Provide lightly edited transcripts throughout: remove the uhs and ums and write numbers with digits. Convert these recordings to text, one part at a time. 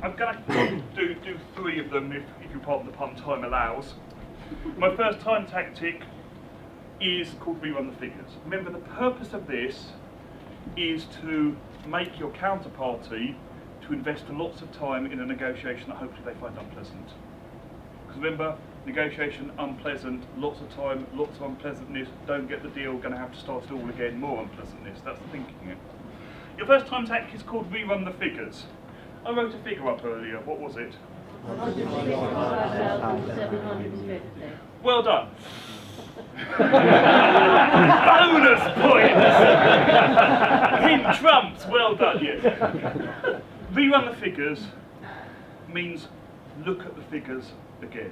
I'm going to do three of them if you pardon the pun, time allows. My first time tactic is called rerun the figures. Remember, the purpose of this is to make your counterparty to invest lots of time in a negotiation that hopefully they find unpleasant. Because remember, negotiation unpleasant, lots of time, lots of unpleasantness, don't get the deal, going to have to start it all again, more unpleasantness. That's the thinking. Your first time tactic is called rerun the figures. I wrote a figure up earlier. What was it? 165,750. Well done. Bonus points! Hint trumps. Well done, yes. Rerun the figures means look at the figures again.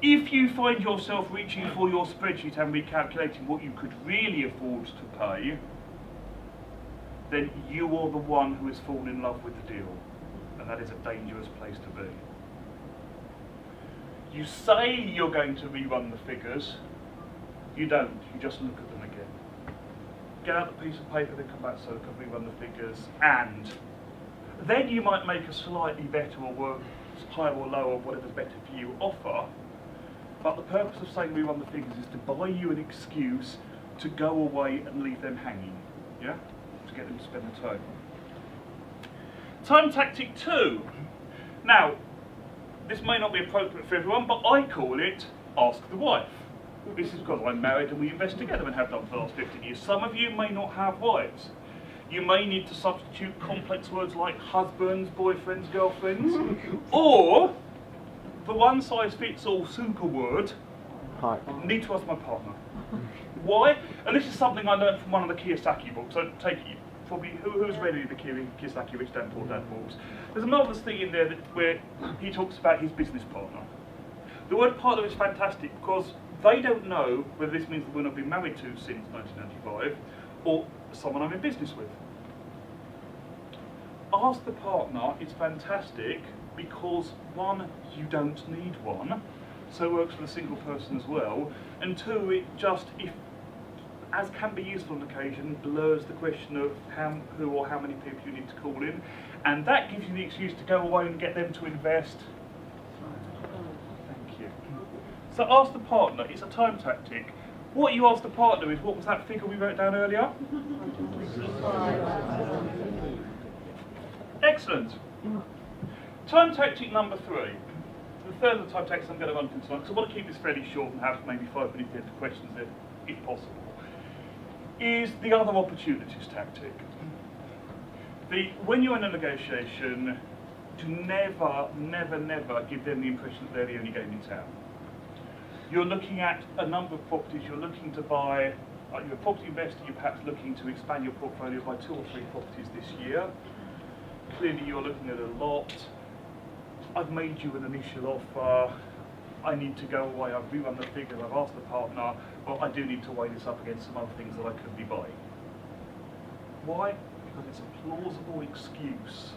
If you find yourself reaching for your spreadsheet and recalculating what you could really afford to pay, then you are the one who has fallen in love with the deal. And that is a dangerous place to be. You say you're going to rerun the figures, you don't, you just look at them again. Get out the piece of paper, then come back so you can rerun the figures, and then you might make a slightly better or worse, higher or lower, whatever's better for you offer, but the purpose of saying rerun the figures is to buy you an excuse to go away and leave them hanging, yeah? To get them to spend the time. Time tactic 2. Now, this may not be appropriate for everyone, but I call it ask the wife. This is because I'm married and we invest together and have done for the last 15 years. Some of you may not have wives. You may need to substitute complex words like husbands, boyfriends, girlfriends, or the one-size-fits-all super word, need to ask my partner. Why? And this is something I learned from one of the Kiyosaki books. So take it, probably who's read the Kiyosaki Rich Dad Poor Dad books. There's a marvellous thing in there where he talks about his business partner. The word partner is fantastic because they don't know whether this means the woman I've been married to since 1995 or someone I'm in business with. Ask the partner is fantastic because one, you don't need one, so it works for a single person as well, and two, it just, as can be useful on occasion, blurs the question of who or how many people you need to call in, and that gives you the excuse to go away and get them to invest. Thank you. So ask the partner, it's a time tactic. What you ask the partner is, what was that figure we wrote down earlier? Excellent. Time tactic number 3. The third of the time tactics I'm going to run through tonight, because I want to keep this fairly short and have maybe 5 minutes for questions if possible, is the other opportunities tactic. When you're in a negotiation, to never give them the impression that they're the only game in town. You're looking at a number of properties you're looking to buy. You're a property investor, you're perhaps looking to expand your portfolio by 2 or 3 properties this year. Clearly you're looking at a lot. I've made you an initial offer. I need to go away, I've rerun the figures, I've asked the partner, well, I do need to weigh this up against some other things that I could be buying. Why? Because it's a plausible excuse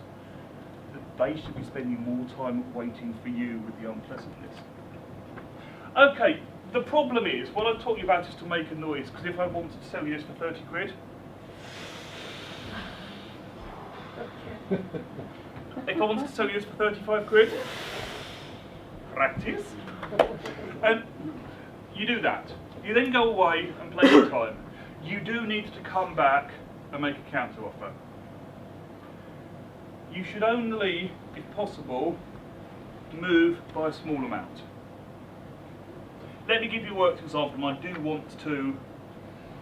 that they should be spending more time waiting for you with the unpleasantness. Okay, the problem is, what I'm talking about is to make a noise, because if I wanted to sell you this for 30 quid, if I wanted to sell you this for 35 quid, practice, and you do that. You then go away and play your time. You do need to come back and make a counter offer. You should only, if possible, move by a small amount. Let me give you a worked example, and I do want to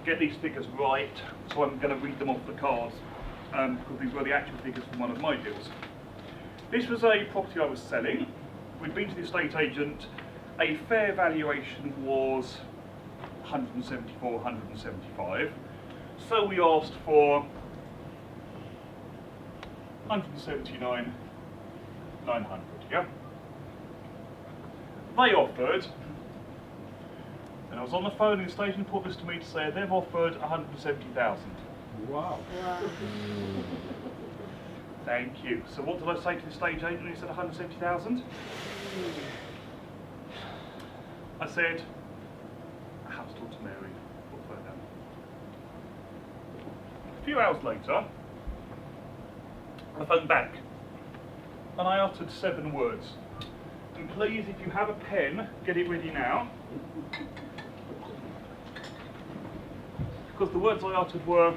get these figures right, so I'm going to read them off the cards, because these were the actual figures from one of my deals. This was a property I was selling. We'd been to the estate agent. A fair valuation was 174, 175. So we asked for 179, 900, yeah? They offered, and I was on the phone and the estate agent put this to me to say they've offered 170,000. Wow. Thank you. So what did I say to the estate agent when he said 170,000? I said, I have to talk to Mary. Put the phone down. A few hours later, I phoned back. and I uttered 7 words. And please, if you have a pen, get it ready now. Because the words I uttered were,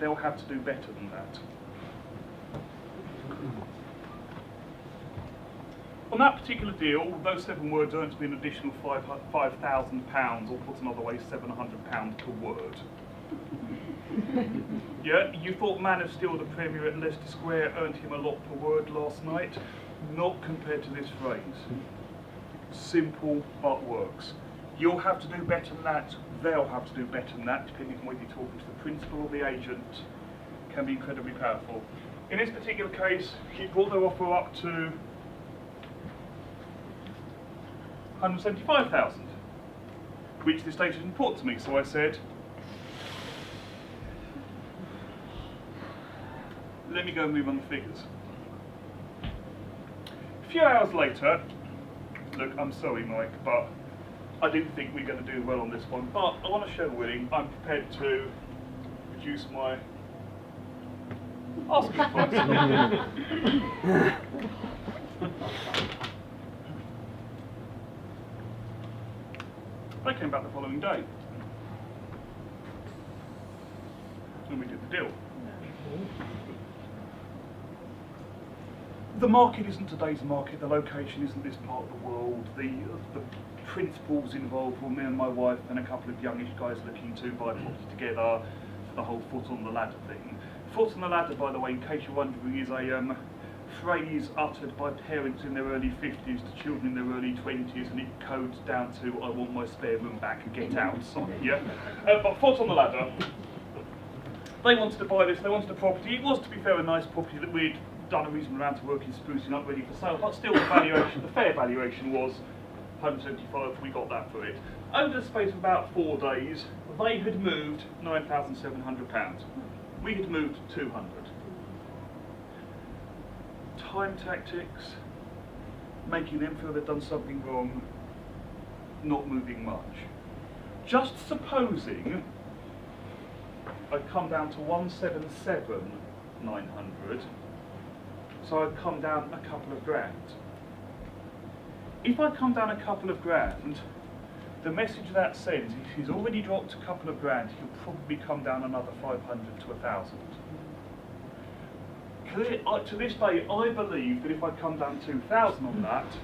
they'll have to do better than that. On that particular deal, those 7 words earned me an additional £5,000, or put another way, £700 per word. Yeah, you thought Man of Steel, the Premier at Leicester Square, earned him a lot per word last night? Not compared to this phrase. Simple but works. You'll have to do better than that, they'll have to do better than that, depending on whether you're talking to the principal or the agent, can be incredibly powerful. In this particular case, he brought their offer up to 175,000, which the estate agent put to me, so I said, let me go and rerun the figures. A few hours later, look, I'm sorry Mike, but I do think we're going to do well on this one, but I want to show willing, I'm prepared to reduce my asking price. They came back the following day, and we did the deal. The market isn't today's market, the location isn't this part of the world, the principals involved were me and my wife and a couple of youngish guys looking to buy property together, for the whole foot on the ladder thing. Foot on the ladder, by the way, in case you're wondering, is a phrase uttered by parents in their early 50s to children in their early 20s, and it codes down to, I want my spare room back and get out, sorry, yeah? But foot on the ladder, they wanted to buy this, they wanted a property. It was, to be fair, a nice property that we'd done a reasonable amount of work in sprucing up, ready for sale, but still the valuation, the fair valuation was 175, we got that for it. Over the space of about 4 days, they had moved £9,700. We had moved 200. Time tactics, making them feel they've done something wrong, not moving much. Just supposing I'd come down to 177,900, so I'd come down a couple of grand. If I come down a couple of grand, the message that sends, if he's already dropped a couple of grand, he'll probably come down another 500 to 1,000. To this day, I believe that if I'd come down 2,000 on that,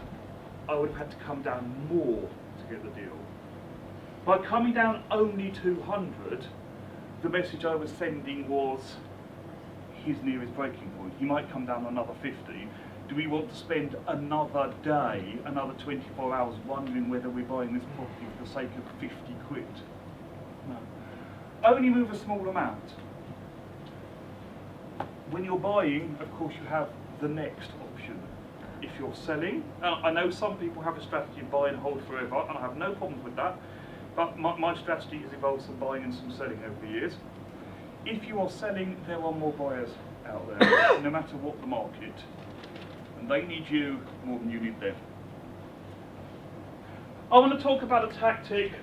I would have had to come down more to get the deal. By coming down only 200, the message I was sending was his nearest breaking point. He might come down another 50. Do we want to spend another day, another 24 hours wondering whether we're buying this property for the sake of 50 quid? No. Only move a small amount. When you're buying, of course, you have the next option. If you're selling, I know some people have a strategy of buy and hold forever, and I have no problems with that, but my strategy has evolved some buying and some selling over the years. If you are selling, there are more buyers out there, no matter what the market, and they need you more than you need them. I want to talk about a tactic,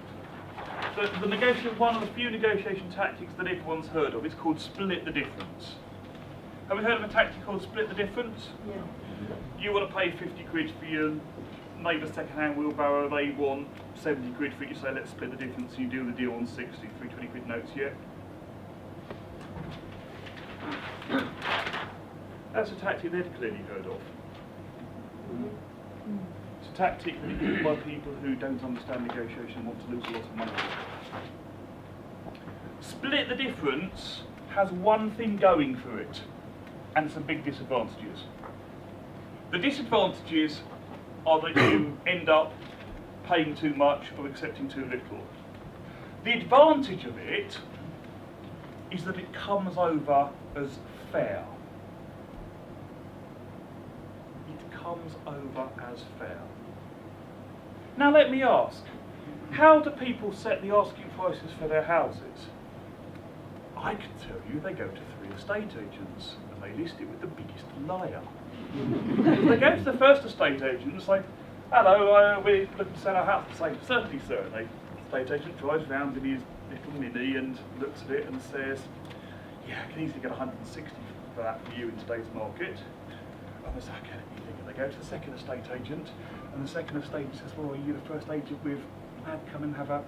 one of the few negotiation tactics that everyone's heard of. It's called split the difference. Have you heard of a tactic called split the difference? Yeah. You want to pay 50 quid for your neighbour's second-hand wheelbarrow, they want 70 quid for it, you say let's split the difference, and you do the deal on 60, 320 quid notes, yeah? That's a tactic they've clearly heard of. It's a tactic that is used by people who don't understand negotiation and want to lose a lot of money. Split the difference has one thing going for it, and some big disadvantages. The disadvantages are that you end up paying too much or accepting too little. The advantage of it is that it comes over as fair. It comes over as fair. Now let me ask, how do people set the asking prices for their houses? I can tell you, they go to 3 estate agents and they list it with the biggest liar. They go to the first estate agent and say, hello, we're looking to sell our house. They say, certainly sir. And the estate agent drives round in his little Mini and looks at it and says, yeah, I can easily get 160 for that for you in today's market. That's okay, you think. They go to the second estate agent, and the second estate agent says, well, are you the first agent with Dad come and have a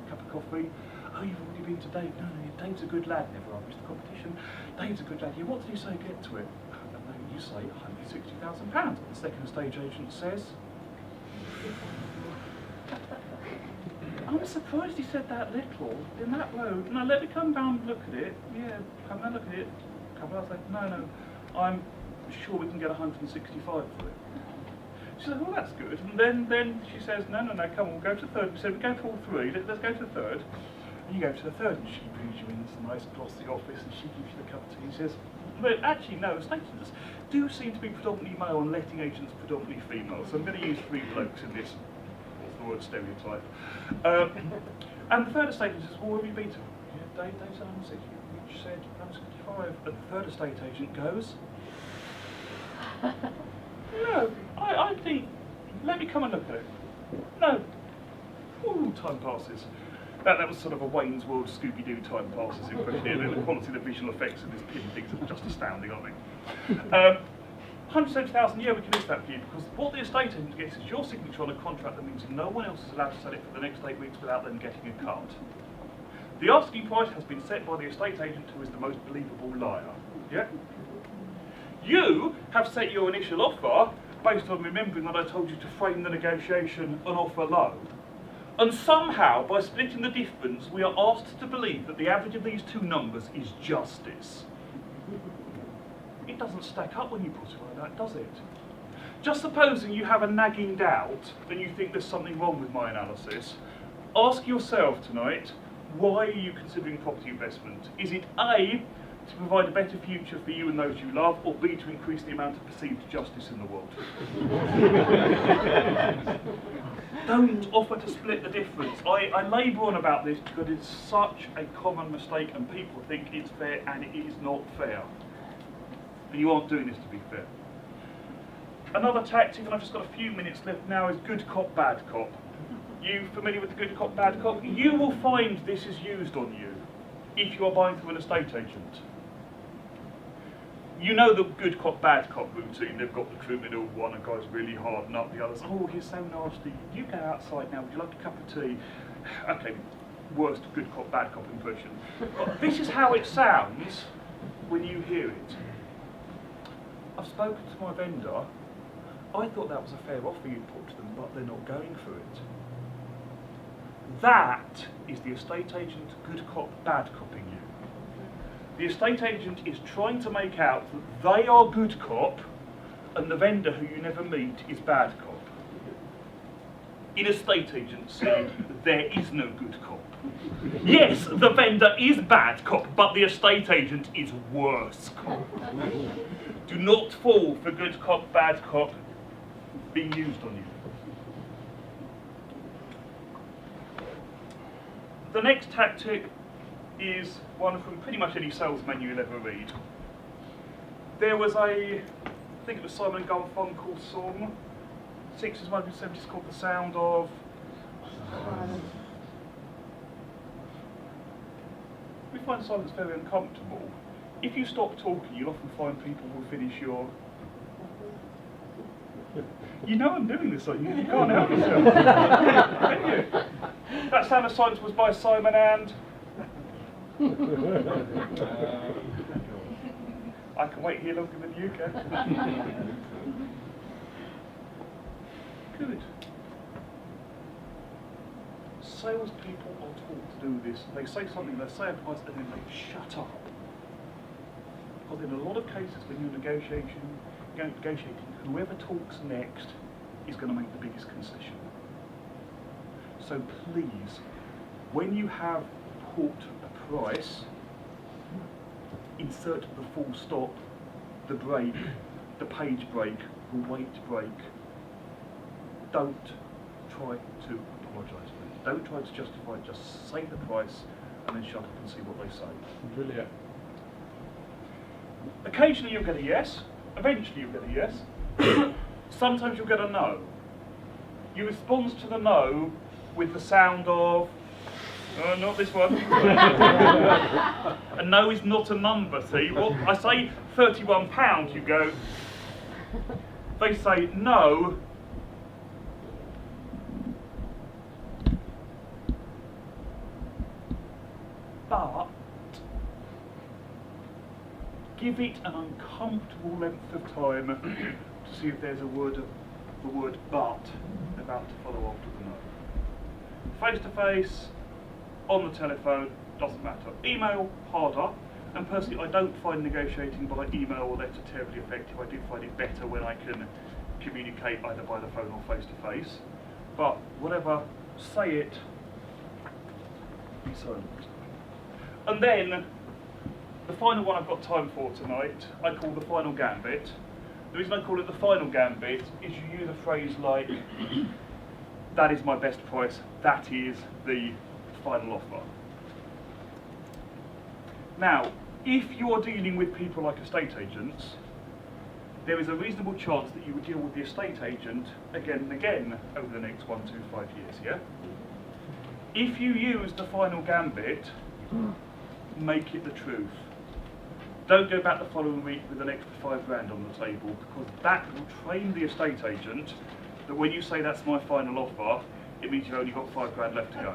cup of coffee? Oh, you've already been to Dave. No, Dave's a good lad. Never argues the competition. Dave's a good lad. Yeah, what did you say? Get to it. No, you say £160,000. The second estate agent says, I'm surprised he said that little in that road. No, let me come down and look at it. Yeah, come down and look at it. A couple hours later, no, I'm sure we can get 165 for it. She said, well, that's good. And then she says, no, come on, we'll go to the third. We said, we go to all three. Let's go to the third. And you go to the third, and she brings you in this nice glossy office, and she gives you the cup of tea. She says, well, actually, no, estate agents do seem to be predominantly male and letting agents predominantly female. So I'm going to use 3 blokes in this, what's the word, stereotype. And the third estate agent says, well, where have you been to? Yeah, Dave said, you said 165. And the third estate agent goes, no, I think, let me come and look at it. No. Ooh, time passes. That was sort of a Wayne's World Scooby-Doo time passes impression here. The quality of the visual effects of this pin things are just astounding, aren't they? 170,000, yeah, we can list that for you, because what the estate agent gets is your signature on a contract that means no one else is allowed to sell it for the next 8 weeks without them getting a cut. The asking price has been set by the estate agent, who is the most believable liar. Yeah? You have set your initial offer based on remembering that I told you to frame the negotiation and offer low. And somehow, by splitting the difference, we are asked to believe that the average of these 2 numbers is justice. It doesn't stack up when you put it like that, does it? Just supposing you have a nagging doubt and you think there's something wrong with my analysis, ask yourself tonight, why are you considering property investment? Is it A, to provide a better future for you and those you love, or B, to increase the amount of perceived justice in the world? Don't offer to split the difference. I labour on about this because it's such a common mistake and people think it's fair and it is not fair. And you aren't doing this to be fair. Another tactic, and I've just got a few minutes left now, is good cop, bad cop. You familiar with the good cop, bad cop? You will find this is used on you if you are buying through an estate agent. You know the good cop, bad cop routine. They've got the criminal one, a guy's really hard, and up the others. Oh, he's so nasty. You go outside now, would you like a cup of tea? Okay, worst good cop, bad cop impression. But this is how it sounds when you hear it. I've spoken to my vendor. I thought that was a fair offer you'd put to them, but they're not going for it. That is the estate agent good cop, bad copping you. The estate agent is trying to make out that they are good cop and the vendor who you never meet is bad cop. In estate agency, there is no good cop. Yes, the vendor is bad cop, but the estate agent is worse cop. Do not fall for good cop, bad cop being used on you. The next tactic is one from pretty much any sales manual you'll ever read. There was I think it was Simon and Garfunkel's song, 60s, 1970s, called The Sound of... We find silence very uncomfortable. If you stop talking, you'll often find people will finish your... You know I'm doing this, you can't help yourself. Can you? That Sound of Silence was by Simon and... I can wait here longer than you can. Good. Salespeople are taught to do this. They say something, they say a price, and then they shut up. Because in a lot of cases, when you're negotiating, whoever talks next is going to make the biggest concession. So please, when you have put a price, insert the full stop, the break, the page break, the weight break. Don't try to apologise. Don't try to justify it, just say the price and then shut up and see what they say. Brilliant. Occasionally you'll get a yes, eventually you'll get a yes, sometimes you'll get a no. You respond to the no with the sound of, not this one. A no is not a number, see? Well, I say £31, you go, They say no, but give it an uncomfortable length of time to see if there's the word but about to follow after the no. Face to face, on the telephone, doesn't matter. Email, harder. And personally, I don't find negotiating by email or letter terribly effective. I do find it better when I can communicate either by the phone or face to face. But whatever, say it, be silent. And then, the final one I've got time for tonight, I call the final gambit. The reason I call it the final gambit is you use a phrase like, that is my best price, that is the final offer. Now, if you're dealing with people like estate agents, there is a reasonable chance that you will deal with the estate agent again and again over the next 1 to 5 years, yeah? If you use the final gambit, make it the truth. Don't go back the following week with an extra £5 on the table, because that will train the estate agent that when you say that's my final offer, it means you've only got £5 left to go.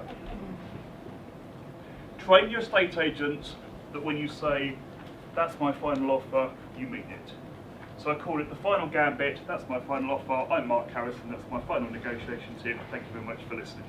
Train your estate agents that when you say that's my final offer, you mean it. So I call it the final gambit, that's my final offer. I'm Mark Harrison, that's my final negotiation tip. Thank you very much for listening.